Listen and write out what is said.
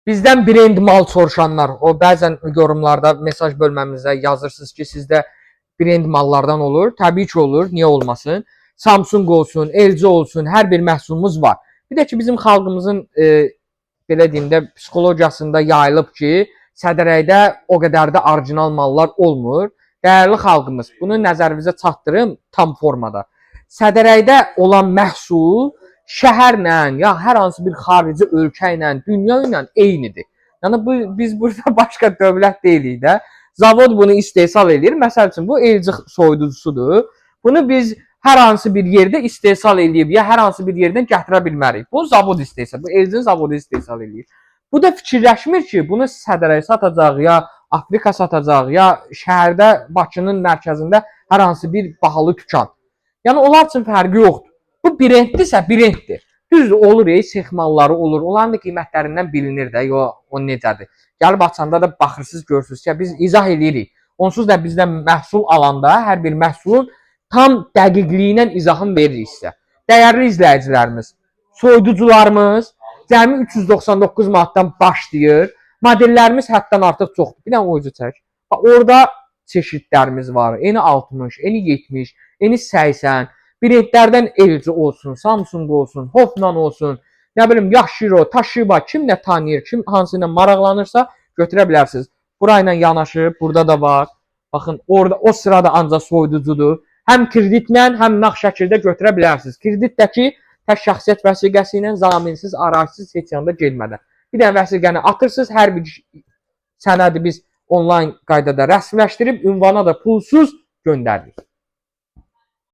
Bizdən brend mal soruşanlar, o bəzən yorumlarda, mesaj bölməmizdə yazırsınız ki, sizdə brend mallardan olur. Təbii ki olur, niyə olmasın? Samsung olsun, LG olsun, hər bir məhsulumuz var. Bir də ki bizim xalqımızın belə deyim də psixologiyasında yayılıb ki, Sədərəkdə o qədər də orijinal mallar olmur. Dəyərli xalqımız, bunu nəzərinizə çatdırım tam formada. Sədərəkdə olan məhsul şəhərlə, ya hər hansı bir xarici ölkə ilə, dünya ilə eynidir. Yəni biz burada başqa dövlət deyilik də. Zavod bunu istehsal edir. Məsəl üçün bu LG soyuducusudur. Bunu biz hər hansı bir yerdə istehsal edib ya hər hansı bir yerdən gətirə bilmərik. Bu zavod istehsal, bu LG zavodu istehsal edir. Bu da fikirləşmir ki, bunu Sədərək satacaq ya Afrika satacaq ya şəhərdə Bakının mərkəzində hər hansı bir bahalı dükan. Yəni onlar üçün fərqi yoxdur. Bu brenddirsə brenddir. Düzdür, olur, sex malları olur. Onların da qiymətlərindən bilinir də, o necədir. Gəlib açanda da baxırsınız, görürsünüz ki, biz izah edirik. Onsuz da bizdən məhsul alanda hər bir məhsulun tam dəqiqliyi izahını veririk sizə. Dəyərli izləyicilərimiz, soyuducularımız cəmi 399 manatdan başlayır. Modellərimiz həddən artıq çoxdur. Bir dənə oyuncu çək. Orada çeşidlərimiz var. Eni 60, eni 70, eni 80. Brendlərdən LG olsun, Samsung olsun, Hoffman olsun, nə bilim Yashiro, Toshiba, kim nə tanıyır, kim hansı ilə maraqlanırsa götürə bilərsiniz. Burayla yanaşı, burada da var. Baxın, orada o sırada ancaq soyuducudur. Həm kreditlə, həm nağd şəkildə götürə bilərsiniz. Kreditdəki tək şəxsiyyət vəsiqəsi ilə zaminsiz, araçsız heç yanda getmədən. Bir dənə vəsiqəni atırsınız, hər bir sənədi biz onlayn qaydada rəsmiləşdirib ünvana da pulsuz göndəririk.